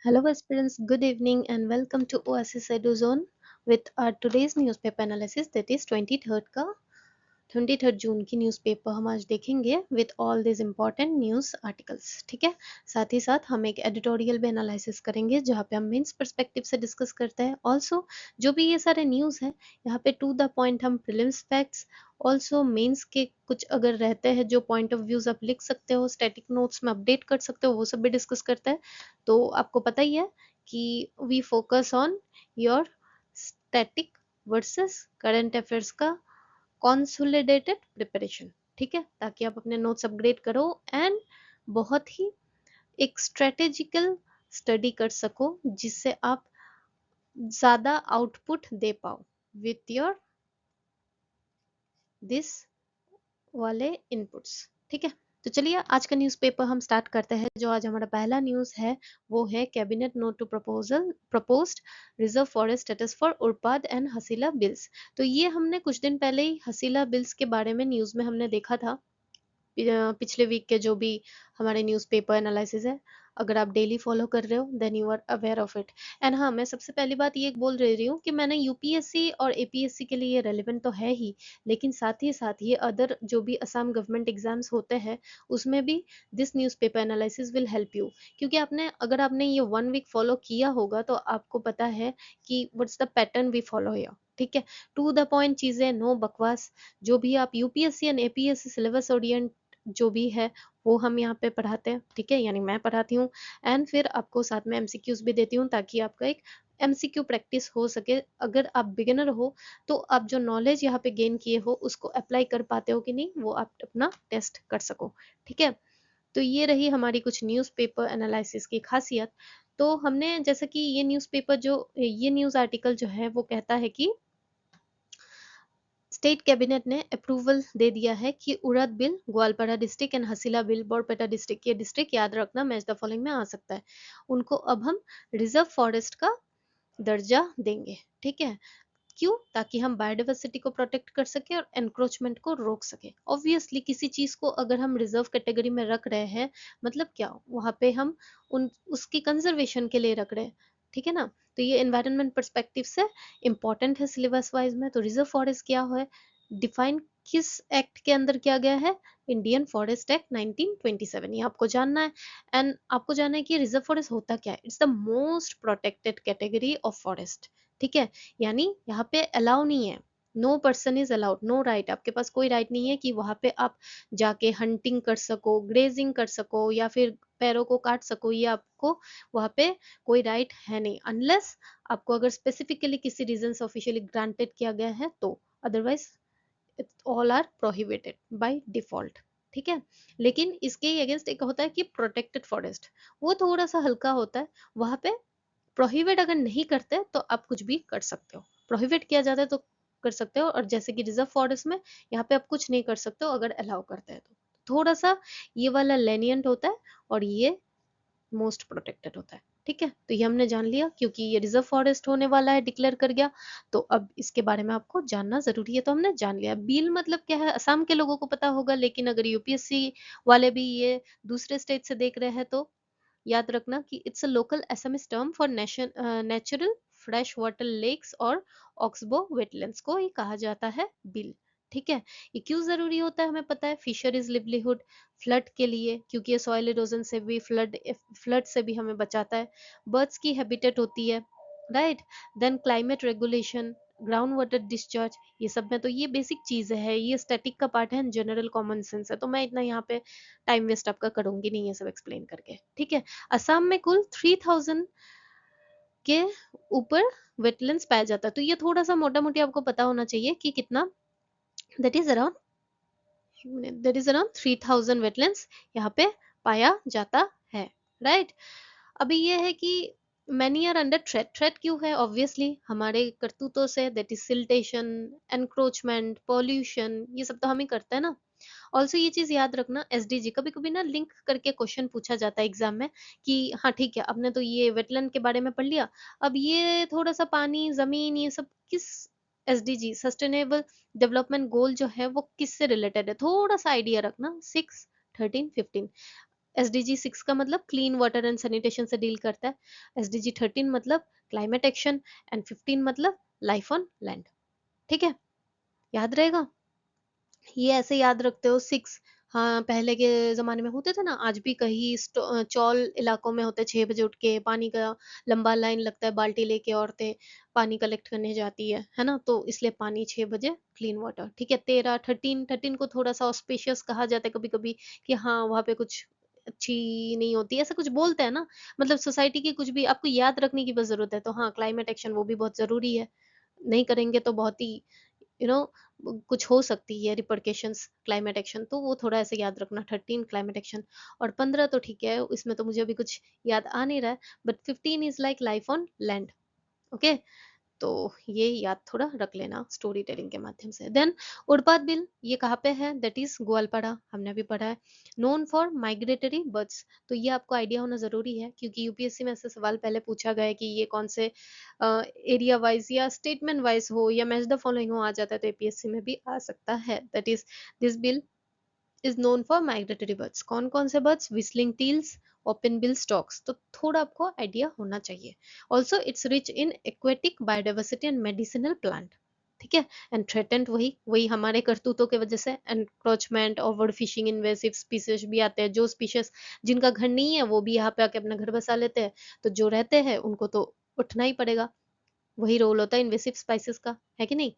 Hello aspirants, good evening and welcome to Oasis EduZone with our today's newspaper analysis that is 23rd जून की newspaper हम आज देखेंगे with all this important news articles. ठीक है, साथ ही साथ हम एक एडिटोरियल भी एनालिसिस करेंगे जहाँ पे हम मेंस पर्सपेक्टिव से डिस्कस करते हैं। ऑल्सो जो भी ये सारे न्यूज़ हैं यहाँ पे टू द पॉइंट हम प्रीलिम्स फैक्ट्स ऑल्सो मेंस के कुछ अगर रहते हैं जो पॉइंट ऑफ व्यूज आप लिख सकते हो, स्टैटिक नोट्स में अपडेट कर सकते हो, वो सब भी डिस्कस करते हैं। तो आपको पता ही है कि we focus on your static versus current affairs का कॉन्सोलिडेटेड प्रिपरेशन। ठीक है, ताकि आप अपने नोट्स अपग्रेड करो एंड बहुत ही एक स्ट्रेटेजिकल स्टडी कर सको जिससे आप ज्यादा आउटपुट दे पाओ विथ योर दिस वाले इनपुट्स। ठीक है, तो चलिए आज का न्यूज़पेपर हम स्टार्ट करते हैं। जो आज हमारा पहला न्यूज़ है वो है cabinet note to proposed reserve forest status for Urpad and Hasila beels. तो ये हमने कुछ दिन पहले ही हसीला बिल्स के बारे में न्यूज़ में हमने देखा था। पिछले वीक के जो भी हमारे न्यूज़पेपर एनालिसिस है, अगर आप डेली फॉलो कर रहे हो then you are aware of it. And हाँ, मैं सबसे पहली बात ये बोल रही हूँ कि मैंने यूपीएससी और एपीएससी के लिए ये रेलिवेंट तो है ही, लेकिन साथ ही साथ ये अदर जो भी असम गवर्नमेंट एग्जाम्स होते हैं उसमें भी this newspaper analysis will help you. क्योंकि आपने अगर आपने ये 1 वीक फॉलो किया होगा तो आपको पता है कि what's the pattern we follow here. ठीक है, टू द पॉइंट चीजें, नो बकवास। जो भी आप UPSC and APSC syllabus orient जो भी है वो हम यहाँ पे पढ़ाते हैं। ठीक है, यानी मैं पढ़ाती हूँ एंड फिर आपको साथ में एमसीक्यूज भी देती हूँ ताकि आपका एक एमसीक्यू प्रैक्टिस हो सके। अगर आप बिगिनर हो तो आप जो नॉलेज यहाँ पे गेन किए हो उसको अप्लाई कर पाते हो कि नहीं, वो आप अपना टेस्ट कर सको। ठीक है, तो ये रही हमारी कुछ न्यूज़पेपर एनालिसिस की खासियत। तो हमने जैसा कि ये न्यूज़पेपर जो ये न्यूज़ आर्टिकल जो है वो कहता है कि स्टेट कैबिनेट ने अप्रूवल दे दिया है कि उड़द beel Goalpara district and Hasila beel Barpeta district, ये डिस्ट्रिक्ट याद रखना मैच द फॉलोइंग में आ सकता है, उनको अब हम रिजर्व फॉरेस्ट का दर्जा देंगे। ठीक है, क्यों? ताकि हम बायोडाइवर्सिटी को प्रोटेक्ट कर सके और एनक्रोचमेंट को रोक सके। ऑब्वियसली किसी चीज को अगर हम रिजर्व कैटेगरी में रख रहे हैं मतलब क्या, वहां पे हम उन उसकी कंजर्वेशन के लिए रख रहे हैं। ठीक है ना, तो ये एनवायरनमेंट पर्सपेक्टिव से इंपॉर्टेंट है सिलेबस वाइज में। तो रिजर्व फॉरेस्ट क्या है, डिफाइन किस एक्ट के अंदर किया गया है, इंडियन फॉरेस्ट एक्ट 1927, ये आपको जानना है। एंड आपको जानना है कि रिजर्व फॉरेस्ट होता क्या है। It's the most protected category of forest. ठीक है, यानी यहाँ पे अलाउ नहीं है, no person is allowed, no right, आपके पास कोई राइट नहीं है कि वहां पे आप जाके हंटिंग कर सको, ग्रेजिंग कर सको या फिर पैरों को काट सको, ये आपको वहां पे कोई राइट है नहीं, अनलेस आपको अगर स्पेसिफिकली किसी रीजन से ऑफिशियली ग्रांटेड किया गया है तो। Otherwise all are prohibited by default. ठीक है, लेकिन इसके अगेंस्ट एक होता है कि प्रोटेक्टेड फॉरेस्ट, वो थोड़ा सा हल्का होता है। वहां पे प्रोहिबिट अगर नहीं करते तो आप कुछ भी कर सकते हो, प्रोहिबिट किया जाता है तो कर सकते हो। और जैसे कि रिजर्व फॉरेस्ट में यहाँ पे आप कुछ नहीं कर सकते हो अगर अलाउ करते हैं तो। थोड़ा सा ये वाला लेनियंट होता है और ये मोस्ट प्रोटेक्टेड होता है। ठीक है, तो ये हमने जान लिया क्योंकि ये रिजर्व फॉरेस्ट होने वाला है, डिक्लेयर कर गया, तो अब इसके बारे में आपको जानना जरूरी है। तो हमने जान लिया बील मतलब क्या है, असम के लोगों को पता होगा, लेकिन अगर यूपीएससी वाले भी ये दूसरे स्टेट से देख रहे हैं तो याद रखना कि it's a local SMS term for natural fresh water lakes और ऑक्सबो वेटलैंड्स को ही कहा जाता है बिल। ठीक है, ये क्यों जरूरी होता है हमें पता है, फिशरीज लिवलीहुड, फ्लड के लिए, क्योंकि ये सॉइल इरोजन से भी, फ्लड से भी हमें बचाता है, बर्ड्स की हैबिटेट होती है, right, then climate regulation, ground water discharge, ये सब में तो ये बेसिक चीज है, ये स्टैटिक का पार्ट है, जनरल कॉमन सेंस है। तो मैं इतना यहाँ पे टाइम वेस्ट आपका करूंगी नहीं ये सब एक्सप्लेन करके। ठीक है, असम में कुल 3000 के ऊपर वेटलैंड्स पाया जाता है, तो ये थोड़ा सा मोटा मोटी आपको पता होना चाहिए कि कितना, दैट इज अराउंड 3000 वेटलैंड्स यहाँ पे पाया जाता है, राइट। अभी ये है कि many are under threat, threat क्यों है, ऑब्वियसली हमारे करतूतों से, that is siltation, encroachment, pollution, ये सब तो हम ही करते हैं ना। ऑल्सो ये चीज याद रखना, एसडीजी कभी कभी ना लिंक करके क्वेश्चन पूछा जाता है एग्जाम में कि हाँ ठीक है, आपने तो ये वेटलैंड के बारे में पढ़ लिया, अब ये थोड़ा सा पानी, जमीन, ये सब किस एसडीजी सस्टेनेबल डेवलपमेंट गोल जो है वो किससे रिलेटेड है, थोड़ा सा आइडिया रखना, 6, 13, 15 SDG 6 का मतलब क्लीन वाटर एंड सैनिटेशन से डील करता है, SDG 13 मतलब क्लाइमेट एक्शन, एंड 15 मतलब लाइफ ऑन लैंड। ठीक है, याद रहेगा, ये ऐसे याद रखते हो। 6, हाँ पहले के जमाने में होते थे ना, आज भी कहीं चौल इलाकों में होते, 6 बजे उठ के पानी का लंबा लाइन लगता है, बाल्टी लेके औरतें पानी कलेक्ट करने जाती है ना, तो इसलिए पानी 6 बजे क्लीन वाटर। ठीक है, 13, 13 को थोड़ा सा ऑस्पिशियस कहा जाता है कभी कभी, कि हाँ वहाँ पे कुछ अच्छी नहीं होती, ऐसा कुछ बोलते हैं ना, मतलब सोसाइटी की कुछ भी आपको याद रखने की बस जरूरत है। तो हाँ, क्लाइमेट एक्शन वो भी बहुत जरूरी है, नहीं करेंगे तो बहुत ही यू नो कुछ हो सकती है रिपरकेशंस क्लाइमेट एक्शन, तो वो थोड़ा ऐसे याद रखना। 13 क्लाइमेट एक्शन, और 15 तो ठीक है, इसमें तो मुझे अभी कुछ याद आ नहीं रहा है, but 15 is like life on land. Okay, तो ये याद थोड़ा रख लेना स्टोरी टेलिंग के माध्यम से। देन उड़पाद बिल, ये कहाँ पे है, दैट इज ग्वालपाड़ा, हमने भी पढ़ा है। नोन फॉर माइग्रेटरी बर्ड्स, तो ये आपको आइडिया होना जरूरी है, क्योंकि यूपीएससी में ऐसे सवाल पहले पूछा गया है कि ये कौन से एरिया वाइज या स्टेटमेंट वाइज हो या मैच द फॉलोइंग हो आ जाता है, तो एपीएससी में भी आ सकता है। That is this beel is known for migratory birds. कौन कौन से birds, whistling teals, open bill storks, तो थोड़ा आपको आइडिया होना चाहिए। Also it's rich in aquatic biodiversity and medicinal plant. ठीक है, एंड थ्रेटेंड, वही वही हमारे करतूतों के वजह से encroachment, over fishing, invasive species भी आते हैं, जो स्पीशीज जिनका घर नहीं है वो भी यहाँ पे आके अपना घर बसा लेते हैं, तो जो रहते हैं उनको तो उठना ही पड़ेगा। वही रोल होता है इन्वेसिव स्पाइसेस का, है कि नहीं।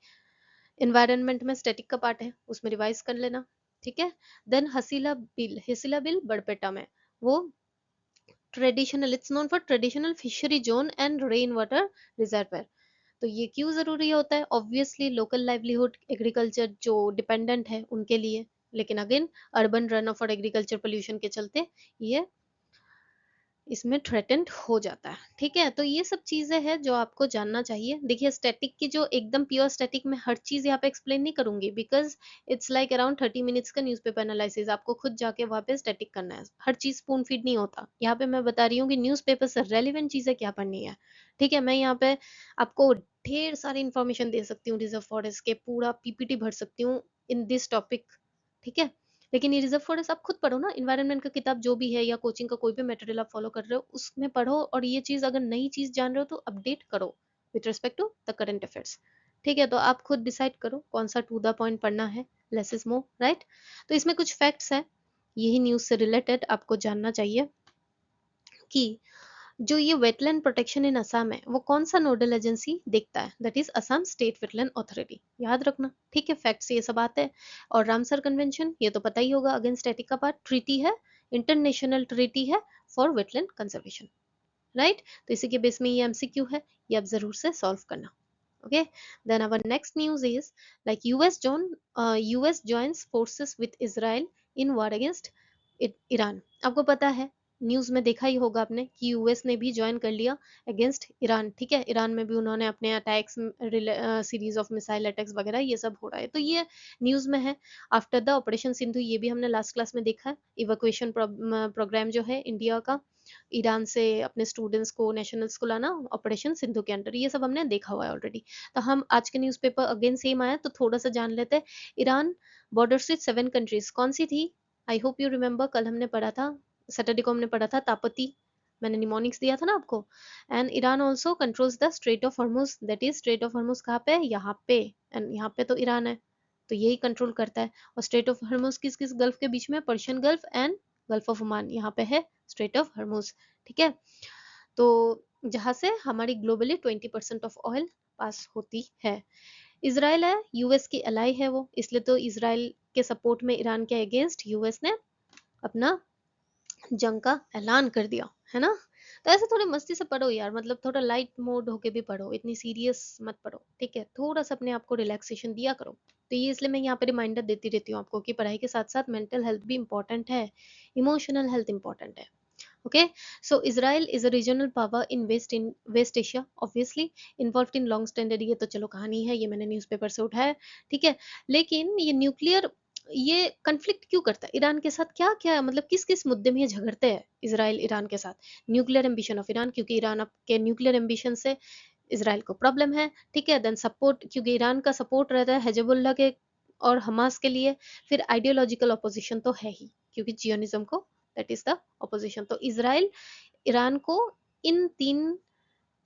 एनवायरनमेंट में स्टैटिक का पार्ट है, उसमें रिवाइज कर लेना। ठीक है, देन हसीला बिल बड़पेटा में, वो traditional, it's known for traditional fishery zone and rain water reservoir. तो ये क्यों जरूरी होता है, ऑब्वियसली लोकल लाइवलीहुड एग्रीकल्चर जो डिपेंडेंट है उनके लिए, लेकिन अगेन अर्बन रन ऑफ और एग्रीकल्चर पोल्यूशन के चलते ये इसमें थ्रेटेंड हो जाता है। ठीक है, तो ये सब चीजें हैं जो आपको जानना चाहिए। देखिए स्टैटिक की जो एकदम प्योर स्टैटिक में हर चीज यहाँ पे एक्सप्लेन नहीं करूंगी, because it's like around 30 minutes का न्यूज़पेपर एनालिसिस, आपको खुद जाके वहाँ पे स्टैटिक करना है, हर चीज स्पून फीड नहीं होता। यहाँ पे मैं बता रही हूँ कि न्यूज़पेपर से रेलिवेंट चीजें क्या पढ़नी है। ठीक है, मैं यहाँ पे आपको ढेर सारी इंफॉर्मेशन दे सकती हूँ रिजर्व फॉरेस्ट के, पूरा पीपीटी भर सकती हूँ इन दिस टॉपिक। ठीक है, लेकिन ये रिजर्व फॉरेस्ट आप खुद पढ़ो ना, इन्वायरमेंट का किताब जो भी है या कोचिंग का कोई भी मटेरियल आप फॉलो कर रहे हो उसमें पढ़ो, और ये चीज अगर नई चीज जान रहे हो तो अपडेट करो with respect to the current affairs. ठीक है, तो आप खुद डिसाइड करो कौन सा टू द पॉइंट पढ़ना है, लेस इज मोर, राइट। तो इसमें कुछ फैक्ट्स है, यही न्यूज से रिलेटेड आपको जानना चाहिए कि जो ये वेटलैंड प्रोटेक्शन इन असम है वो कौन सा नोडल एजेंसी देखता है, that is Assam state wetland authority, याद रखना। ठीक है, फैक्ट्स ये सब आते हैं। और रामसर कन्वेंशन ये तो पता ही होगा, अगेंस्ट स्टैटिक का पार्ट, ट्रीटी है, इंटरनेशनल ट्रीटी है फॉर वेटलैंड कंजर्वेशन, राइट। तो इसी के बेस में ये एमसीक्यू है, ये आप जरूर से सॉल्व करना। Okay, then our next news is like US joins forces with Israel in war against Iran। आपको पता है, न्यूज में देखा ही होगा आपने कि यूएस ने भी ज्वाइन कर लिया अगेंस्ट ईरान। ठीक है, ईरान में भी उन्होंने अपने attacks, series of missile attacks वगैरह ये सब हो रहा है, तो ये न्यूज में है। आफ्टर द ऑपरेशन सिंधु, ये भी हमने लास्ट क्लास में देखा है, इवैक्यूएशन प्रोग्राम जो है इंडिया का ईरान से अपने स्टूडेंट्स को, नेशनल्स को लाना, ऑपरेशन सिंधु के अंडर, ये सब हमने देखा हुआ है ऑलरेडी। तो हम आज के न्यूज़पेपर अगेन सेम आया तो थोड़ा सा जान लेते हैं। ईरान बॉर्डर विद 7 कंट्रीज, कौन सी थी, आई होप यू रिमेम्बर, कल हमने पढ़ा था, सैटरडे को हमने पढ़ा था तापती, मैंने निमोनिक्स दिया था ना आपको। And Iran also controls the straight of Hormuz, that is straight of Hormuz कहाँ पे है, यहाँ पे, एंड यहाँ पे तो ईरान है, तो यही कंट्रोल करता है। और स्ट्रेट ऑफ हॉर्मुज किस किस गल्फ के बीच में, Persian gulf and gulf of Oman, यहाँ पे है स्ट्रेट ऑफ हॉर्मुज। ठीक है, तो जहां से हमारी ग्लोबली 20% ऑफ ऑयल पास होती है। इसराइल है, यूएस की अलाई है वो, इसलिए तो इसराइल के सपोर्ट में ईरान के अगेंस्ट यूएस ने अपना जंग का ऐलान कर दिया, है ना। तो ऐसे थोड़े मस्ती से पढ़ो यार, मतलब थोड़ा लाइट मोड होके भी पढ़ो, इतनी सीरियस मत पढ़ो। ठीक है, थोड़ा सा अपने आप को रिलैक्सेशन दिया करो। तो ये इसलिए मैं यहाँ पे रिमाइंडर देती रहती हूँ आपको कि पढ़ाई के साथ साथ मेंटल हेल्थ भी इंपॉर्टेंट है, इमोशनल हेल्थ इंपॉर्टेंट है। Okay, so Israel is a regional power in West Asia, obviously involved in long standing, ये तो चलो कहानी है, ये मैंने न्यूज़पेपर से उठाया। ठीक है, लेकिन ये न्यूक्लियर, ये कन्फ्लिक्ट क्यों करता है ईरान के साथ, क्या क्या मतलब किस किस मुद्दे में ये झगड़ते हैं इसराइल ईरान के साथ। न्यूक्लियर एम्बिशन ऑफ ईरान, क्योंकि ईरान के न्यूक्लियर एम्बिशन से इसराइल को प्रॉब्लम है। ठीक है, देन सपोर्ट, क्योंकि ईरान का सपोर्ट रहता है हेजबुल्ला के और हमास के लिए। फिर आइडियोलॉजिकल ऑपोजिशन तो है ही, क्योंकि जियोनिज्म को दैट इज द ऑपोजिशन। तो इजराइल ईरान को इन 3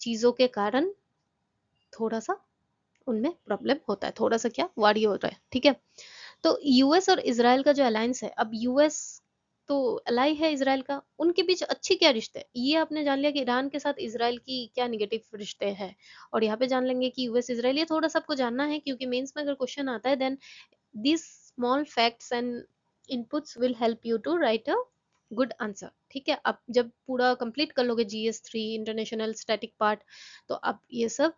चीजों के कारण थोड़ा सा उनमें प्रॉब्लम होता है, थोड़ा सा क्या वारी हो रहा है, ठीक है। तो यूएस और इसराइल का जो अलायंस है, अब यूएस तो अलाई है इसराइल का, उनके बीच अच्छी क्या रिश्ते हैं, ये आपने जान लिया कि ईरान के साथ इसराइल की क्या निगेटिव रिश्ते हैं। और यहाँ पे जान लेंगे कि यूएस इसराइल, ये थोड़ा सा आपको जानना है क्योंकि मेंस में अगर क्वेश्चन आता है then this small facts and inputs will help you to write a good answer, ठीक है। अब जब पूरा कंप्लीट कर लोगे जीएस 3 इंटरनेशनल स्टैटिक पार्ट, तो आप ये सब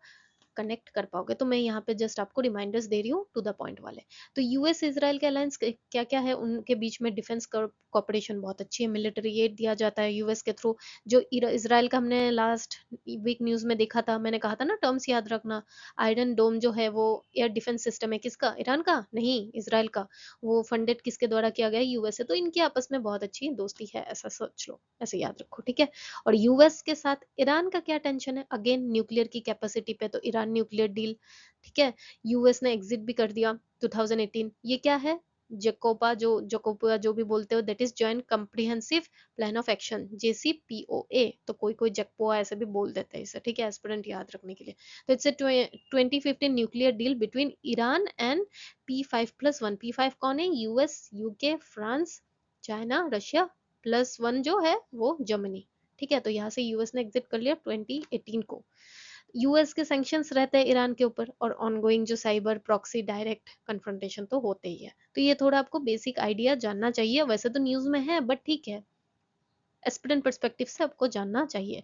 कनेक्ट कर पाओगे। तो मैं यहाँ पे जस्ट आपको रिमाइंडर्स दे रही हूँ टू द पॉइंट वाले। तो यूएस इसराइल के अलायंस क्या क्या है, उनके बीच में डिफेंस कॉपरेशन बहुत अच्छी है, मिलिट्री एड दिया जाता है यूएस के थ्रू। जो इसराइल का हमने लास्ट वीक न्यूज में देखा था, मैंने कहा था ना टर्म्स याद रखना। आयरन डोम जो है वो एयर डिफेंस सिस्टम है, किसका, ईरान का नहीं, इसराइल का। वो फंडेड किसके द्वारा किया गया, यूएस से। तो इनकी आपस में बहुत अच्छी दोस्ती है, ऐसा सोच लो, ऐसे याद रखो, ठीक है। और यूएस के साथ ईरान का क्या टेंशन है, अगेन न्यूक्लियर की कैपेसिटी पे, तो ईरान न्यूक्लियर डील, ठीक है। यूएस ने एग्जिट भी कर दिया 2018। ये क्या है, जकोपा जो भी बोलते हो, that is joint comprehensive plan of action, JCPOA। तो कोई कोई जकपोआ ऐसे भी बोल देते हैं इसे, ठीक है, एस्पिरेंट याद रखने के लिए। तो it's a 2015 nuclear deal between Iran and P5+1। P5 कौन है, US, UK, France, China, Russia, +1 जो है वो जर्मनी, ठीक है। तो यहाँ से यूएस ने एग्जिट कर लिया 2018 को। यूएस के सैंक्शंस रहते हैं ईरान के ऊपर, और ऑनगोइंग जो साइबर प्रॉक्सी डायरेक्ट कन्फ्रंटेशन तो होते ही है। तो ये थोड़ा आपको बेसिक आइडिया जानना चाहिए, वैसे तो न्यूज में है बट ठीक है, एस्पिरेंट पर्सपेक्टिव से आपको जानना चाहिए।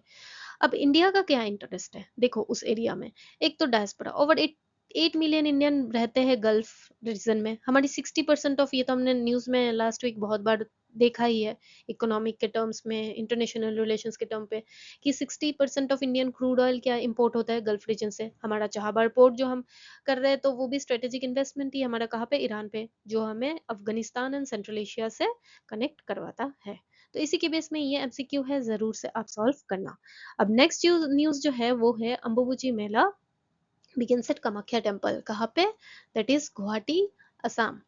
अब इंडिया का क्या इंटरेस्ट है, देखो उस एरिया में। एक तो डायस्पोरा, ओवर 8 मिलियन इंडियन रहते हैं गल्फ रीजन में। हमारी 60% ऑफ, ये तो हमने न्यूज में लास्ट वीक बहुत बार देखा ही है, इकोनॉमिक के टर्म्स में, इंटरनेशनल रिलेशंस के टर्म पे, कि 60% ऑफ इंडियन क्रूड ऑयल क्या इंपोर्ट होता है गल्फ रीजन से। हमारा चाहबार पोर्ट जो हम कर रहे हैं, तो वो भी स्ट्रेटेजिक इन्वेस्टमेंट ही हमारा, कहाँ पे, ईरान पे, जो हमें अफगानिस्तान एंड सेंट्रल एशिया से कनेक्ट करवाता है। तो इसी के बेस में ये एमसीक्यू है, जरूर से आप सॉल्व करना। अब नेक्स्ट न्यूज जो है वो है अंबुबुची मेला बिगिंस एट कामाख्या टेम्पल, कहाँ पे, that is Guwahati, Assam,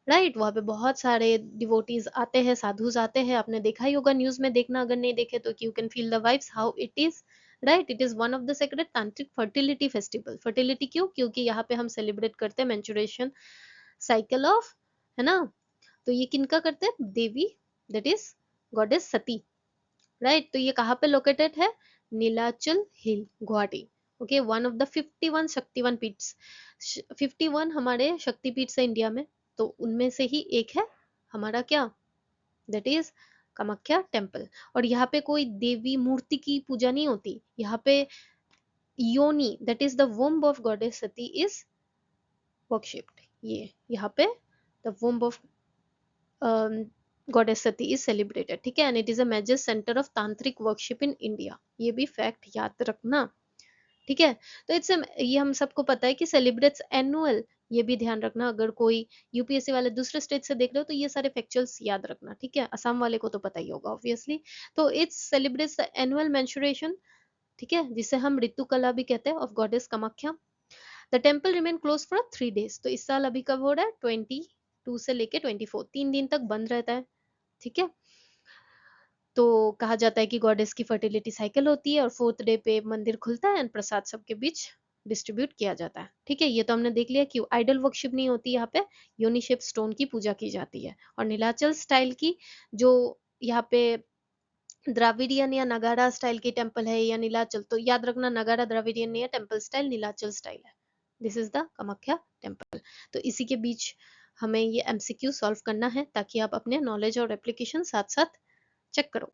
right. वहाँ पे बहुत सारे डिवोटीज आते हैं, साधुज आते हैं, आपने देखा ही होगा न्यूज में, देखना अगर नहीं देखे तो, you can feel the vibes how it is, right. It is one of the secret tantric fertility festival. Fertility क्यों, क्योंकि यहाँ पे हम सेलिब्रेट करते हैं मेंस्ट्रुएशन साइकिल ऑफ, है ना। तो ये किनका करते हैं, देवी, that is goddess Sati, right. तो ये कहाँ पे लोकेटेड है, Nilachal hill, Guwahati, okay. One of the 51 शक्तिवन पीठ्स, 51 हमारे शक्तिपीठ है इंडिया में, तो उनमें से ही एक है हमारा क्या, दैट इज कामाख्या टेम्पल। और यहाँ पे कोई देवी मूर्ति की पूजा नहीं होती, यहाँ पे योनी, that is the womb of goddess Sati is worshipped. ये यहाँ पे the womb of goddess Sati is celebrated, ठीक है। And it is a major centre of tantric worship in India, ये भी फैक्ट याद रखना, ठीक है। तो इट्स ये हम सबको पता है कि सेलिब्रेट्स एनुअल, ये भी ध्यान रखना, अगर कोई यूपीएससी वाले दूसरे स्टेट से देख रहे हो तो ये सारे फैक्चुअल्स याद रखना, ठीक है। असम वाले को तो पता ही होगा ऑब्वियसली। तो it's celebrates the annual menstruation, ठीक है, जिसे हम ऋतुकला भी कहते हैं, of goddess Kamakhya. The temple remain close for 3 days। तो इस साल अभी कब हो रहा है, 22 से लेके 24, 3 दिन तक बंद रहता है, ठीक है। तो कहा जाता है कि गॉडेस की फर्टिलिटी साइकिल होती है, और 4th डे पे मंदिर खुलता है एंड प्रसाद सबके बीच डिस्ट्रीब्यूट किया जाता है, ठीक है। ये तो हमने देख लिया कि आइडल वर्शिप नहीं होती यहाँ पे, यूनि शेप स्टोन की पूजा की जाती है। और नीलाचल स्टाइल की, जो यहाँ पे द्राविडियन या नगाड़ा स्टाइल की टेम्पल है, या नीलाचल, तो याद रखना नगाड़ा द्राविडियन नहीं है, टेम्पल स्टाइल नीलाचल स्टाइल है। This is the Kamakhya temple. तो इसी के बीच हमें ये एमसीक्यू सॉल्व करना है, ताकि आप अपने नॉलेज और एप्लीकेशन साथ साथ चेक करो।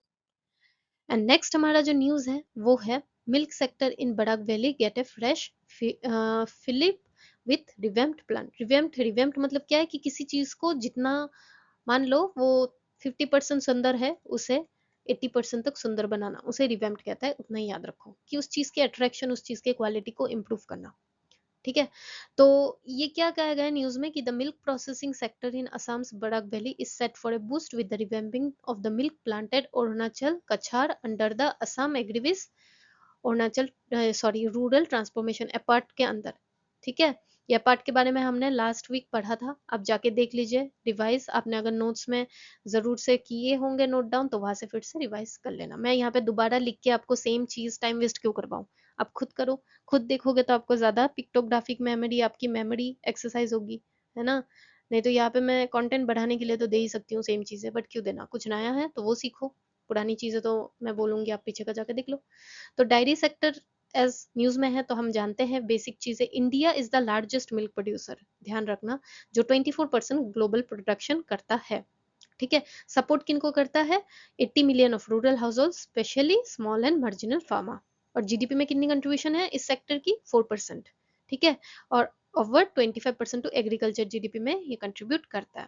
एंड नेक्स्ट हमारा जो न्यूज है वो है, milk sector in Barak valley get a fresh fillip with revamped plan. Revamped मतलब क्या है, कि किसी चीज को जितना, मान लो वो 50% सुंदर है, उसे 80% तक सुंदर बनाना, उसे रिवेम्प्ड कहता है। उतना ही याद रखो कि उस चीज की अट्रैक्शन, उस चीज की क्वालिटी को इम्प्रूव करना, ठीक है। तो ये क्या कहा गया न्यूज में, कि the milk processing sector in Assam's Barak valley is set for a boost with the revamping of the milk plant at Arunachal Cachar under the Assam agribiz Arunachal, sorry, rural transformation APART के अंदर, ठीक है। ये पार्ट के बारे में हमने लास्ट वीक पढ़ा था, आप जाके देख लीजिए रिवाइज। आपने अगर नोट्स में जरूर से किए होंगे नोट डाउन तो वहां से फिर से रिवाइज कर लेना। मैं यहाँ पे दोबारा लिख के आपको सेम चीज टाइम वेस्ट क्यों करवाऊँ, आप खुद करो, खुद देखोगे तो आपको ज्यादा पिक्टोग्राफिक मेमोरी, आपकी मेमोरी एक्सरसाइज होगी, है ना। नहीं तो यहाँ पे मैं कंटेंट बढ़ाने के लिए तो दे ही सकती हूँ सेम चीजें, बट क्यों देना, कुछ नया है तो वो सीखो, पुरानी चीजें तो मैं बोलूंगी आप पीछे का जाके देख लो। तो डायरी सेक्टर एज न्यूज में है तो हम जानते हैं बेसिक चीजें। India is the largest milk producer, ध्यान रखना, जो 24% ग्लोबल प्रोडक्शन करता है। ठीक है, सपोर्ट किनको करता है, 80 million of rural house hold, specially small and marginal pharma. और जीडीपी में कितनी कंट्रीब्यूशन है इस सेक्टर की, 4%। ठीक है, और ओवर 25% टू एग्रीकल्चर जीडीपी में ये कंट्रीब्यूट करता है।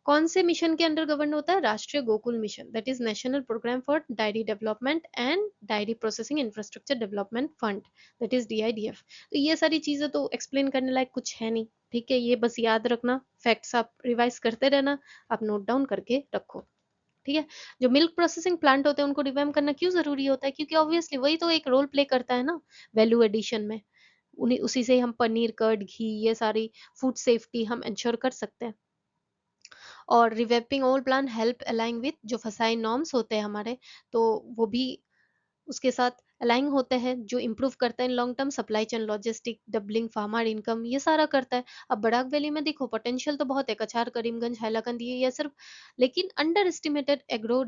कौन से मिशन के अंडर गवर्न होता है, Rashtriya Gokul mission, that is national programme for dairy development and dairy processing infrastructure development fund, that is DIDF. तो ये सारी चीजें तो एक्सप्लेन करने लायक कुछ है नहीं, ठीक है, ये बस याद रखना, फैक्ट्स आप रिवाइज करते रहना, आप नोट डाउन करके रखो। ठीक है, जो मिल्क प्रोसेसिंग प्लांट होते हैं उनको रिवैम्प करना क्यों जरूरी होता है, क्योंकि ऑब्वियसली वही तो एक रोल प्ले करता है ना वैल्यू एडिशन में, उन्हीं उसी से हम पनीर, कर्ड, घी, ये सारी फूड सेफ्टी हम इंश्योर कर सकते हैं। और revamping all plan help align with जो फसाई नॉर्म्स होते हैं हमारे, तो वो भी उसके साथ अलाइन होते हैं, जो इम्प्रूव करता है in long term supply chain logistic, doubling farmer income, ये सारा करता है। अब बराक वैली में देखो पोटेंशियल तो बहुत है, कछार, करीमगंज, हैलाकंद, ये सिर्फ, लेकिन under estimated agro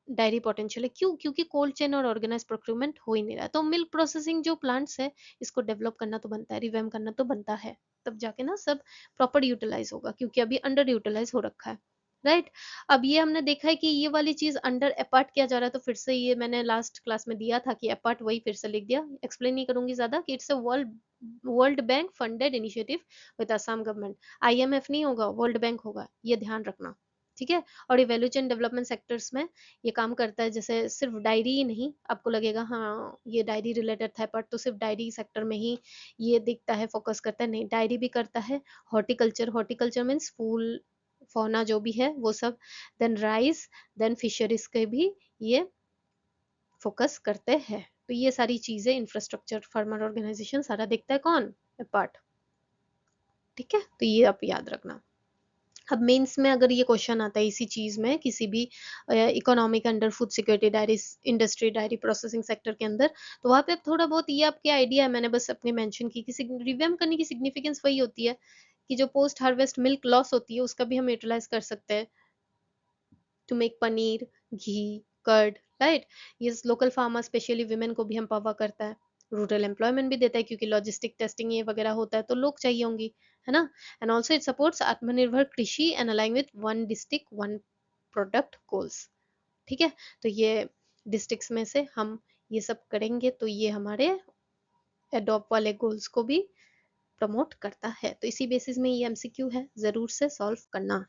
diary potential है। क्यों, क्योंकि कोल्ड चेन और ऑर्गेनाइज प्रोक्यूरमेंट हो ही नहीं रहा। तो मिल्क प्रोसेसिंग जो प्लांट्स है इसको डेवलप करना तो बनता है, रिवैम्प करना तो बनता है, तब जाके ना सब प्रॉपर यूटिलाइज होगा, क्योंकि अभी अंडर यूटिलाइज हो रखा है, राइट। अब ये हमने देखा है कि ये वाली चीज अंडर अपार्ट किया जा रहा है, तो फिर से ये मैंने लास्ट क्लास में दिया था कि अपार्ट, वही फिर से लिख दिया, एक्सप्लेन नहीं करूंगी ज्यादा, कि it's a world bank funded initiative with Assam government. IMF नहीं होगा, वर्ल्ड बैंक होगा, ये ध्यान रखना। ठीक है, और ये वैल्यू चेन डेवलपमेंट सेक्टर्स में ये काम करता है। जैसे सिर्फ डायरी ही नहीं, आपको लगेगा हाँ ये डायरी रिलेटेड था बट तो सिर्फ डायरी सेक्टर में ही ये दिखता है, फोकस करता है, नहीं, डायरी भी करता है। हॉर्टिकल्चर, हॉर्टिकल्चर मीन्स फूल फौना जो भी है वो सब, देन राइस, देन फिशरीज के भी ये फोकस करते हैं। तो ये सारी चीजें इंफ्रास्ट्रक्चर फार्मर ऑर्गेनाइजेशन सारा देखता है, कौन, पार्ट। ठीक है, तो ये आप याद रखना। अब मेंस में अगर ये क्वेश्चन आता है इसी चीज में, किसी भी इकोनॉमी के under, food security, diary industry, diary processing sector के अंदर, तो वहां पे थोड़ा बहुत ये आपके आइडिया है, मैंने बस अपने मेंशन की कि रिव्यम करने की सिग्निफिकेंस वही होती है कि जो पोस्ट हार्वेस्ट मिल्क लॉस होती है उसका भी हम यूटिलाइज कर सकते हैं to make paneer, ghee, curd, right. ये लोकल फार्मर स्पेशली विमेन को भी एम्पावर करता है, रूरल एम्प्लॉयमेंट भी देता है, क्योंकि लॉजिस्टिक टेस्टिंग ये वगैरह होता है तो लोग चाहिए होंगी, है ना। एंड ऑल्सो इट सपोर्ट्स आत्मनिर्भर कृषि and align with one district one product goals. ठीक है, तो ये डिस्ट्रिक्ट्स में से हम ये सब करेंगे तो ये हमारे एडॉप्ट वाले गोल्स को भी प्रमोट करता है। तो इसी बेसिस में ये एमसीक्यू है, जरूर से सॉल्व करना।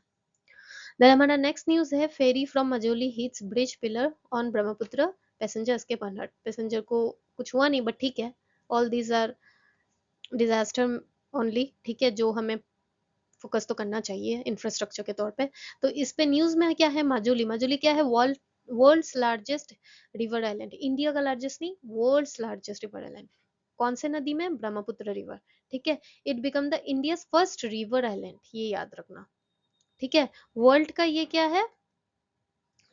देन हमारा नेक्स्ट न्यूज है, ferry from Majuli hits bridge pillar on Brahmaputra, passenger escape unhurt. Passenger को कुछ हुआ नहीं, बट ठीक है, all these are disaster only, ठीक है, जो हमें फोकस तो करना चाहिए इंफ्रास्ट्रक्चर के तौर पे। तो इस पे न्यूज में क्या है, माजुली, माजुली क्या है, world's largest river island, India का लार्जेस्ट नहीं, वर्ल्ड्स लार्जेस्ट रिवर आइलैंड। कौन से नदी में, ब्रह्मपुत्र रिवर। ठीक है, it become the India first river island, ये याद रखना। ठीक है, वर्ल्ड का ये क्या है,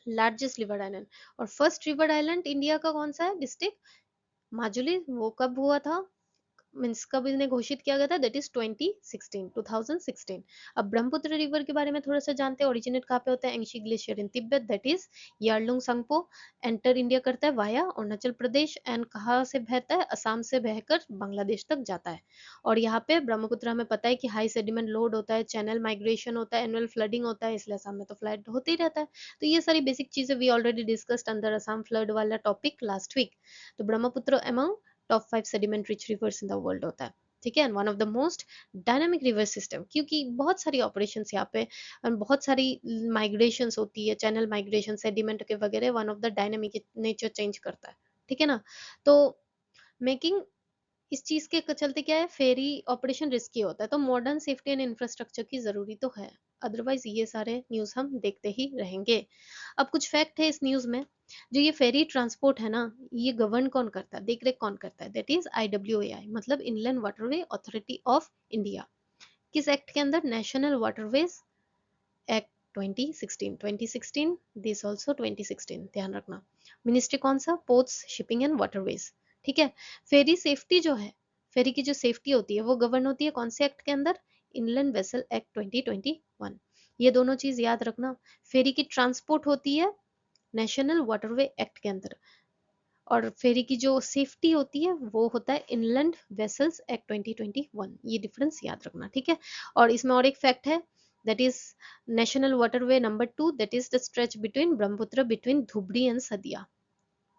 लार्जेस्ट रिवर आइलैंड। और फर्स्ट रिवर आइलैंड इंडिया का कौन सा है, डिस्ट्रिक्ट माजुली, वो कब हुआ था, मीन्स कब इन्हें घोषित किया गया था, दैट इज 2016। अब ब्रह्मपुत्र रिवर के बारे में थोड़ा सा जानते हैं, ओरिजिनेट कहाँ पे होता है, Angsi glacier in Tibet, that is Yarlung Tsangpo, enter India करता है वाया अरुणाचल प्रदेश, एंड कहाँ से बहता है, असम से बहकर बांग्लादेश तक जाता है। और यहाँ पे ब्रह्मपुत्र हमें पता है कि हाई सेडिमेंट लोड होता है, चैनल माइग्रेशन होता है, एनुअल फ्लडिंग होता है, इसलिए असम में तो फ्लड होते ही रहता है। तो ये सारी बेसिक चीजें वी ऑलरेडी डिस्कस्ड अंदर असम फ्लड वाला टॉपिक लास्ट वीक। तो Brahmaputra among top 5 sediment rich reverse in the world होता है। ठीक है, and one of the most dynamic river system, क्योंकि बहुत सारी ऑपरेशंस यहाँ पे और बहुत सारी माइग्रेशंस होती है, चैनल माइग्रेशन, सेडिमेंट के वगैरह, one of the dynamic nature change करता है। ठीक है ना, तो मेकिंग इस चीज के चलते क्या है, फेरी ऑपरेशन रिस्की होता है, तो मॉडर्न सेफ्टी एंड इंफ्रास्ट्रक्चर की जरूरी तो है। अदरवाइज ये सारे न्यूज हम देखते ही रहेंगे। अब कुछ फैक्ट है इस न्यूज में। जो ये फेरी ट्रांसपोर्ट है ना, ये गवर्न कौन करता है, देख रेख कौन करता है, दैट इज IWAI, मतलब inland waterway authority of India. किस एक्ट के अंदर, national waterways act 2016, this also 2016, ध्यान रखना। मिनिस्ट्री कौन सा, पोर्ट्स, शिपिंग एंड वाटरवेज। ठीक है। फेरी सेफ्टी जो है, फेरी की जो सेफ्टी होती है वो गवर्न होती है कौन से एक्ट के अंदर, इनलैंड वेसल एक्ट 2021। ये दोनों चीज याद रखना। फेरी की ट्रांसपोर्ट होती है नेशनल वाटरवे एक्ट के अंदर, और फेरी की जो सेफ्टी होती है वो होता है इनलैंड वेसल्स एक्ट 2021। ये डिफरेंस याद रखना, ठीक है। और इसमें और एक फैक्ट है, that is national waterway number 2, that is the stretch between Brahmaputra between Dhubri and Sadiya.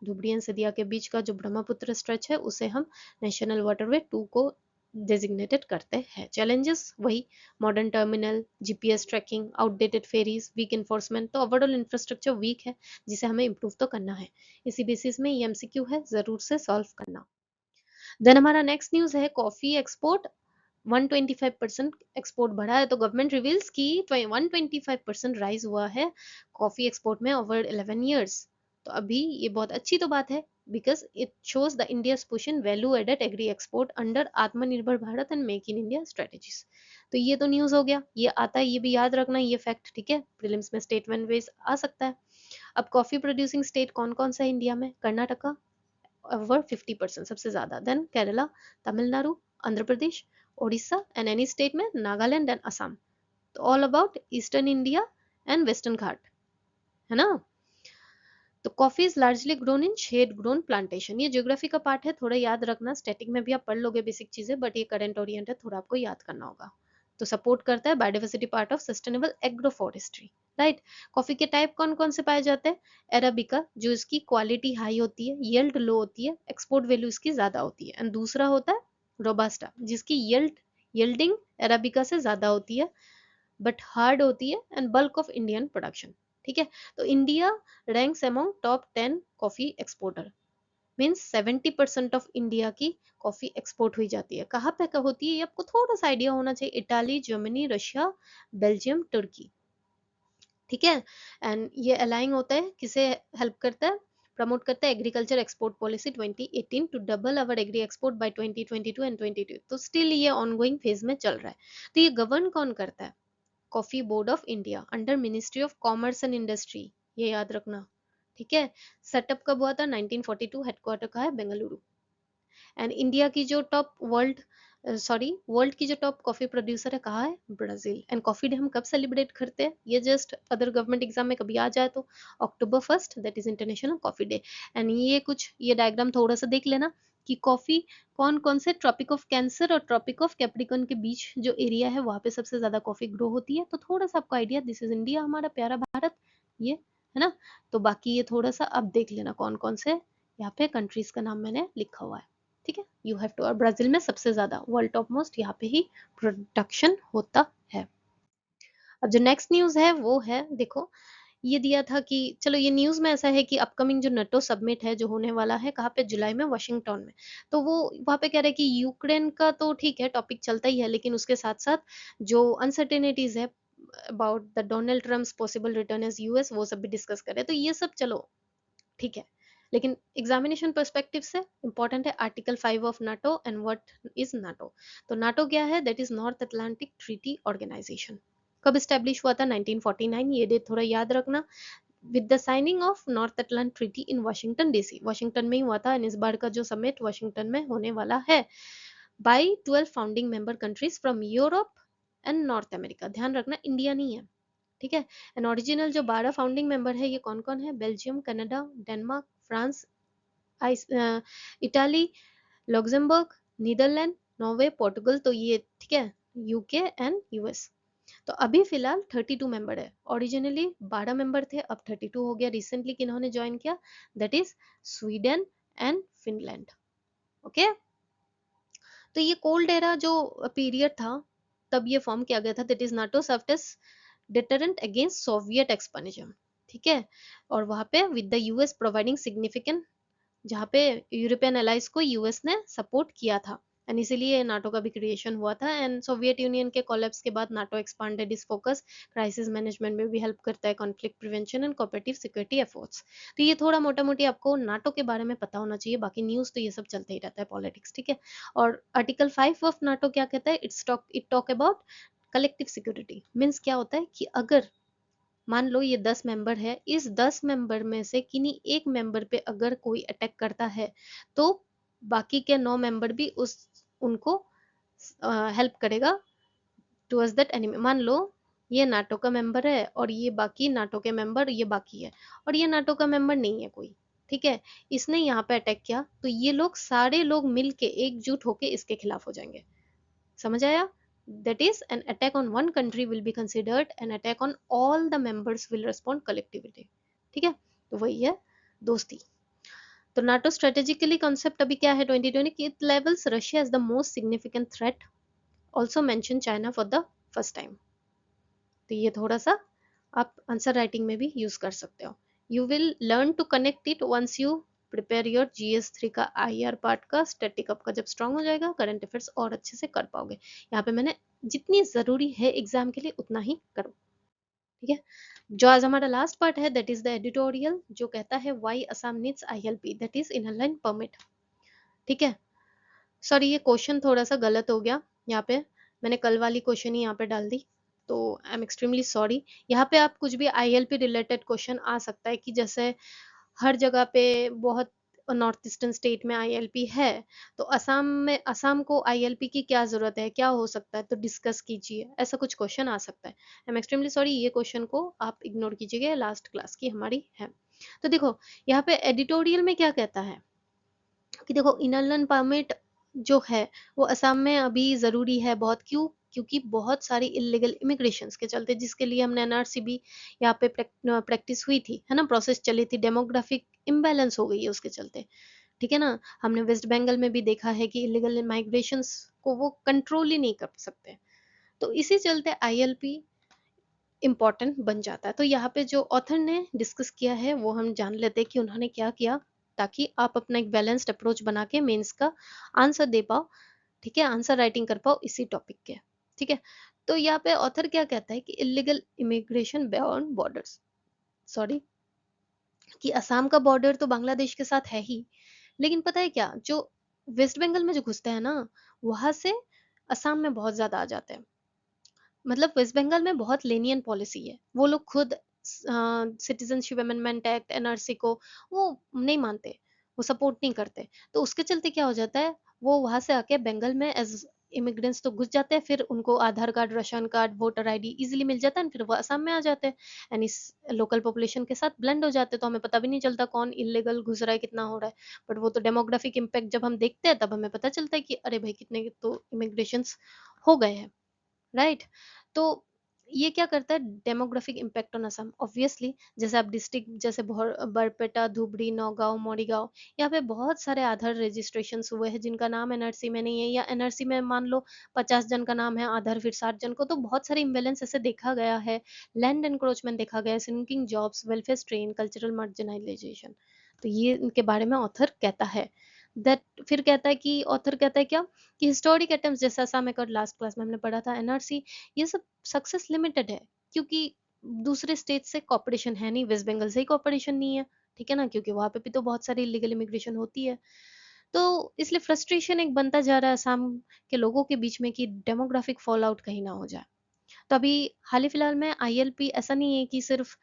Dhubri and Sadiya के बीच का जो ब्रह्मपुत्र स्ट्रेच है उसे हम नेशनल वाटरवे 2 को डेजिग्नेटेड करते हैं। चैलेंजेस वही, modern terminal, GPS tracking, outdated ferries, weak enforcement, तो ओवरऑल इंफ्रास्ट्रक्चर वीक है जिसे हमें इम्प्रूव तो करना है। इसी बेसिस में ये एमसीक्यू है, जरूर से सॉल्व करना। देन हमारा नेक्स्ट न्यूज है, कॉफी एक्सपोर्ट 125% एक्सपोर्ट बढ़ा है। तो गवर्नमेंट रिवील्स की 125% राइज हुआ है कॉफी एक्सपोर्ट में ओवर 11 ईयर्स। तो अभी ये बहुत अच्छी तो बात है, because it shows the India push in value added agri export under Atmanirbhar Bharat and make in India strategies. तो ये तो न्यूज हो गया, ये आता है, ये भी याद रखना ये फैक्ट, ठीक है। प्रीलिम्स में स्टेटमेंट वेज आ सकता है। अब कॉफी प्रोड्यूसिंग स्टेट कौन कौन सा है इंडिया में, कर्नाटका over 50%, सबसे ज्यादा, then Kerala, Tamil Nadu, Andhra Pradesh, Odisha, and any state में नागालैंड एंड असम। तो all about eastern India and western Ghat, है ना। तो coffee is largely grown in shade grown plantation. ये ज्योग्राफी का पार्ट है, थोड़ा याद रखना, स्टैटिक में भी आप पढ़ लोगे बेसिक चीजें, बट ये करंट ओरिएंट है, थोड़ा आपको याद करना होगा। तो सपोर्ट करता है biodiversity part of sustainable agro forestry, right. Coffee के टाइप कौन कौन से पाए जाते हैं, अरेबिका जो इसकी क्वालिटी हाई होती है, यील्ड लो होती है, एक्सपोर्ट वैल्यू इसकी ज्यादा होती है, एंड दूसरा होता है रोबास्टा जिसकी यील्डिंग अरेबिका से ज्यादा होती है बट हार्ड होती है, and bulk of Indian production. ठीक है। तो India ranks among top 10 coffee exporter, means 70% of India की कॉफी एक्सपोर्ट हुई जाती है। कहाँ पे होती है ये आपको थोड़ा सा आइडिया होना चाहिए, इटाली, जर्मनी, रशिया, बेल्जियम, तुर्की। ठीक है। एंड ये अलाइंग होता है, किसे हेल्प करता है, प्रमोट करता है agriculture export policy 2018 to double our agri export by 2022 and 22। तो स्टिल ये ऑनगोइंग फेज में चल रहा है। तो ये गवर्न कौन करता है, coffee board of India under ministry of commerce and industry, ये याद रखना। ठीक है। सेटअप कब हुआ था, 1942, हेडक्वार्टर का है बेंगलुरु। एंड इंडिया की जो टॉप वर्ल्ड की जो टॉप कॉफी प्रोड्यूसर है कहाँ है, ब्राजील। एंड कॉफी डे हम कब सेलिब्रेट करते हैं, ये जस्ट अदर गवर्नमेंट एग्जाम में कभी आ जाए तो October 1, that is international coffee day. And ये डायग्राम थोड़ा सा देख लेना कि कॉफी कौन कौन से ट्रॉपिक ऑफ कैंसर और ट्रॉपिक ऑफ कैप्रिकॉर्न के बीच जो एरिया है वहां पे सबसे ज्यादा कॉफी ग्रो होती है। तो थोड़ा सा आपको आइडिया, दिस इज इंडिया, हमारा प्यारा भारत, ये है ना। तो बाकी ये थोड़ा सा अब देख लेना कौन कौन से यहाँ पे कंट्रीज का नाम मैंने लिखा हुआ है। ठीक है। यू हैव टू, और ब्राजील में सबसे ज्यादा वर्ल्ड टॉप मोस्ट यहाँ पे ही प्रोडक्शन होता है। अब जो नेक्स्ट न्यूज है वो है, देखो ये दिया था कि चलो ये न्यूज में ऐसा है कि अपकमिंग जो नेटो सबमिट है जो होने वाला है कहाँ पे, जुलाई में वाशिंगटन में। तो वो वहाँ पे कह रहे हैं कि यूक्रेन का तो ठीक है टॉपिक चलता ही है, लेकिन उसके साथ साथ जो अनसर्टेनिटीज है about the Donald Trump's possible return as US, वो सब भी डिस्कस करें। तो ये सब चलो ठीक है, लेकिन एग्जामिनेशन पर्सपेक्टिव से इंपॉर्टेंट है article 5 of NATO and what is NATO. तो नाटो क्या है, that is North Atlantic Treaty Organisation. कब स्टैब्लिश हुआ था, 1949, ये डेट थोड़ा याद रखना। With the signing of North Atlantic Treaty in Washington DC, Washington में ही हुआ था, एंड इस बार का जो समिट वाशिंगटन में होने वाला है, by 12 founding member countries from Europe and north America. ध्यान रखना इंडिया नहीं है, ठीक है। एंड ओरिजिनल जो 12 फाउंडिंग मेंबर है ये कौन कौन है, Belgium, Canada, Denmark, France, Italy, Luxembourg, Netherland, Norway, Portugal. तो ये ठीक है, यूके एंड यूएस। तो अभी फिलहाल 32 मेंबर है, ओरिजिनली 12 मेंबर थे, अब 32 हो गया। रिसेंटली किन्होंने ज्वाइन किया, that is Sweden and Finland. Okay. तो ये कोल्ड एरा जो पीरियड था तब ये फॉर्म किया गया था, that is NATO served as deterrent against Soviet expansion. ठीक है। और वहां पे with the US providing significant, जहाँ पे यूरोपियन अलाइज को यूएस ने सपोर्ट किया था। एंड इसीलिए नाटो का भी क्रिएशन हुआ था। एंड सोवियत यूनियन के कोलैप्स के बाद नाटो एक्सपांडेड इस फोकस, क्राइसिस मैनेजमेंट में भी हेल्प करता है, conflict prevention and cooperative security efforts. तो ये थोड़ा मोटा मोटी आपको नाटो के बारे में पता होना चाहिए, बाकी न्यूज़ तो ये सब चलता ही रहता है, पॉलिटिक्स, ठीक है। और आर्टिकल 5 ऑफ नाटो क्या कहता है, it talk about collective security. Means क्या होता है कि अगर मान लो ये 10 मेंबर है, इस 10 मेंबर में से किन्हीं एक मेंबर पे अगर कोई अटैक करता है तो बाकी के 9 मेंबर भी उस उनको हेल्प करेगा टुवर्ड्स दैट एनिमी। मान लो ये नाटो का मेंबर है और ये बाकी नाटो के मेंबर ये बाकी है, और ये नाटो का मेंबर नहीं है कोई, ठीक है, इसने यहाँ पे अटैक किया तो ये लोग सारे लोग मिलके एकजुट होके इसके खिलाफ हो जाएंगे। समझ आया? That is, an attack on one country will be considered an attack on all the members will respond collectively। ठीक है, तो वही है दोस्ती। तो नाटो स्ट्रेटेजिकली कॉन्सेप्ट अभी क्या है 2020 की, it levels Russia as the most significant threat, also mention China for the first time. तो ये थोड़ा सा आप आंसर राइटिंग में भी यूज कर सकते हो। You will learn to connect it once you prepare your GS3 का IR पार्ट का, स्टैटिक अप का जब स्ट्रांग हो जाएगा, करंट अफेयर्स और अच्छे से कर पाओगे। यहाँ पे मैंने जितनी जरूरी है एग्जाम के लिए उतना ही करो, ठीक है। जो आज हमारा लास्ट पार्ट है दैट इज द एडिटोरियल, जो कहता है why Assam needs ILP, that is inner line permit. ठीक है, सॉरी ये क्वेश्चन थोड़ा सा गलत हो गया यहाँ पे, मैंने कल वाली क्वेश्चन ही यहाँ पे डाल दी, तो आई एम एक्सट्रीमली सॉरी। यहाँ पे आप कुछ भी ILP रिलेटेड क्वेश्चन आ सकता है कि जैसे हर जगह पे बहुत नॉर्थ ईस्टर्न स्टेट में ILP है, तो असम में असम को ILP की क्या जरूरत है, क्या हो सकता है, तो डिस्कस कीजिए, ऐसा कुछ क्वेश्चन आ सकता है। आई एम एक्सट्रीमली सॉरी, ये क्वेश्चन को आप इग्नोर कीजिएगा, लास्ट क्लास की हमारी है। तो देखो यहाँ पे एडिटोरियल में क्या कहता है कि देखो इनर परमिट जो है वो असम में अभी ज़रूरी है बहुत, क्यों, क्योंकि बहुत सारी इलीगल इमिग्रेशन के चलते, जिसके लिए हमने NRC भी यहाँ पे प्रैक्टिस हुई थी, है ना, प्रोसेस चली थी, डेमोग्राफिक इम्बैलेंस हो गई है उसके चलते, ठीक है ना। हमने वेस्ट बंगाल में भी देखा है कि इलीगल माइग्रेशन को वो कंट्रोल ही नहीं कर सकते, तो इसी चलते ILP इम्पॉर्टेंट बन जाता है। तो यहाँ पे जो ऑथर ने डिस्कस किया है वो हम जान लेते हैं कि उन्होंने क्या किया, ताकि आप अपना एक बैलेंस्ड अप्रोच बना के मेंस का आंसर दे पाओ, ठीक है, आंसर राइटिंग कर पाओ इसी टॉपिक के, ठीक है। तो यहाँ पे ऑथर क्या कहता है कि illegal immigration beyond borders, sorry, कि असम का बॉर्डर तो बांग्लादेश के साथ है ही, लेकिन पता है क्या, जो वेस्ट बंगाल में जो घुसते हैं ना, वहां से असम में बहुत ज्यादा आ जाते हैं। मतलब वेस्ट बंगाल में बहुत लेनियन पॉलिसी है, वो लोग खुद सिटीजनशिप अमेंडमेंट एक्ट NRC को वो नहीं मानते, वो सपोर्ट नहीं करते, तो उसके चलते क्या हो जाता है, वो वहां से आके बंगाल में एज इमिग्रेंट्स तो घुस जाते हैं, फिर उनको Aadhaar card, ration card, voter ID easily मिल जाता है, फिर वो असम में आ जाते हैं एंड इस लोकल पॉपुलेशन के साथ ब्लेंड हो जाते हैं, तो हमें पता भी नहीं चलता कौन इलीगल घुस रहा है, कितना हो रहा है। बट वो तो डेमोग्राफिक इम्पैक्ट जब हम देखते हैं तब हमें पता चलता है कि अरे भाई कितने तो इमिग्रेशन हो गए हैं, राइट। तो ये क्या करता है, demographic impact on Assam obviously, जैसे आप डिस्ट्रिक्ट जैसे बरपेटा, धुबरी, नौगांव, मोरीगांव, यहाँ पे बहुत सारे आधार रजिस्ट्रेशन हुए हैं जिनका नाम NRC में नहीं है, या NRC में मान लो 50 जन का नाम है आधार, फिर 60 जन को, तो बहुत सारे इम्बेलेंस ऐसे देखा गया है, लैंड एनक्रोचमेंट देखा गया है, sinking jobs, welfare strain, cultural marginalisation. तो ये इनके बारे में ऑथर कहता है दैट, फिर कहता है कि ऑथर कहता है क्या, कि हिस्टोरिक अटेम्प्ट्स, जैसा असम एक लास्ट क्लास में हमने पढ़ा था NRC, ये सब सक्सेस लिमिटेड है, क्योंकि दूसरे स्टेट से कॉपरेशन है नहीं, वेस्ट बंगाल से ही कॉपरेशन नहीं है, ठीक है ना, क्योंकि वहां पे भी तो बहुत सारी इलीगल इमिग्रेशन होती है। तो इसलिए फ्रस्ट्रेशन एक बनता जा रहा है असम के लोगों के बीच में कि डेमोग्राफिक फॉल आउट कहीं ना हो जाए। तो अभी हाल ही फिलहाल में ILP ऐसा नहीं है कि सिर्फ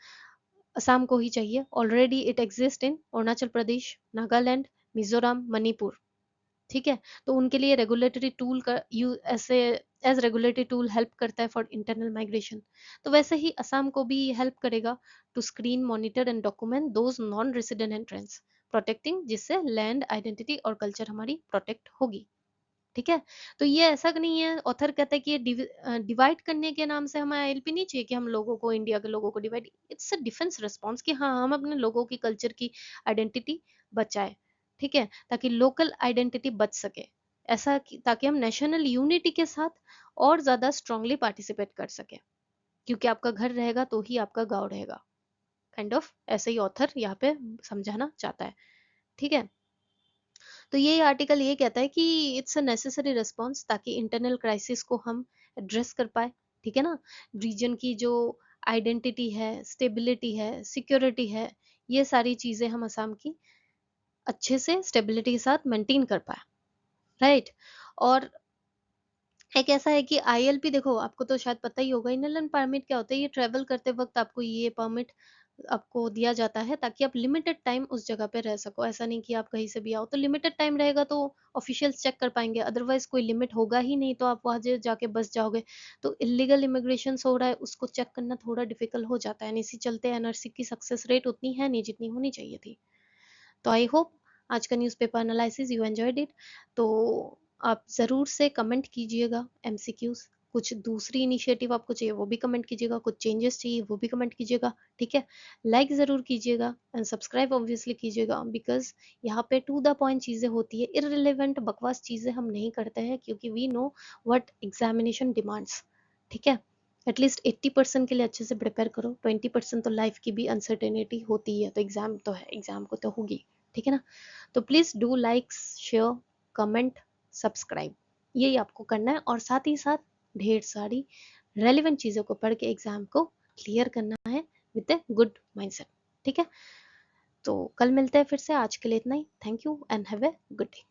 असम को ही चाहिए, already it exist in Arunachal Pradesh, Nagaland, Mizoram, Manipur, ठीक है। तो उनके लिए रेगुलेटरी टूल का यू ऐसे एज रेगुलेटरी टूल हेल्प करता है फॉर इंटरनल माइग्रेशन, तो वैसे ही असम को भी हेल्प करेगा to screen, monitor and document those non resident entrance, protecting, जिससे लैंड आइडेंटिटी और कल्चर हमारी प्रोटेक्ट होगी, ठीक है। तो ये ऐसा नहीं है, ऑथर कहता है कि ये डिवाइड करने के नाम से हमें ILP नहीं चाहिए कि हम लोगों को, इंडिया के लोगों को divide, it's a defence response कि हाँ हम अपने लोगों की कल्चर की आइडेंटिटी बचाए, ठीक है, ताकि लोकल आइडेंटिटी बच सके, ऐसा ताकि हम नेशनल यूनिटी के साथ और ज्यादा स्ट्रांगली पार्टिसिपेट कर सके, क्योंकि आपका घर रहेगा तो ही आपका गांव रहेगा, काइंड ऑफ ऐसे ही ऑथर यहाँ पे समझाना चाहता है, ठीक है। तो ये आर्टिकल ये कहता है कि इट्स अ नेसेसरी रिस्पॉन्स, ताकि इंटरनल क्राइसिस को हम एड्रेस कर पाए, ठीक है ना। रीजन की जो आइडेंटिटी है, स्टेबिलिटी है, सिक्योरिटी है, ये सारी चीजें हम असम की अच्छे से स्टेबिलिटी के साथ मेंटेन कर पाए, राइट। और एक ऐसा है कि आईएलपी, देखो आपको तो शायद पता ही होगा, इनलैंड परमिट क्या होता है। ये ट्रेवल करते वक्त आपको ये परमिट आपको दिया जाता है ताकि आप लिमिटेड टाइम उस जगह पे रह सको। ऐसा नहीं कि आप कहीं से भी आओ, तो लिमिटेड टाइम रहेगा तो ऑफिशियल्स चेक कर पाएंगे, अदरवाइज कोई लिमिट होगा ही नहीं तो आप वहां जाके बस जाओगे। तो इलीगल इमिग्रेशन हो रहा है, उसको चेक करना थोड़ा डिफिकल्ट हो जाता है। इसी चलते एनआरसी की सक्सेस रेट उतनी है नहीं जितनी होनी चाहिए थी। तो आई होप आज का newspaper analysis you enjoyed it. तो आप ज़रूर से कमेंट कीजिएगा एमसीक्यूज, कुछ दूसरी इनिशिएटिव आपको चाहिए वो भी कमेंट कीजिएगा, कुछ चेंजेस चाहिए वो भी कमेंट कीजिएगा, ठीक है। लाइक ज़रूर कीजिएगा एंड सब्सक्राइब ऑब्वियसली कीजिएगा, बिकॉज यहाँ पे टू द पॉइंट चीज़ें होती है, इररिलेवेंट बकवास चीज़ें हम नहीं करते हैं, क्योंकि we know what examination demands, ठीक है। एटलीस्ट 80% के लिए अच्छे से प्रिपेयर करो, 20% तो लाइफ की भी अनसर्टेनिटी होती है, तो एग्जाम तो है, एग्जाम को तो होगी, ठीक है ना। तो please do like, share, comment, subscribe, यही आपको करना है। और साथ ही साथ ढेर सारी रेलिवेंट चीज़ों को पढ़ के एग्जाम को क्लियर करना है विद ए गुड माइंडसेट, ठीक है। तो कल मिलते हैं फिर से, आज के लिए इतना ही। Thank you and have a good day.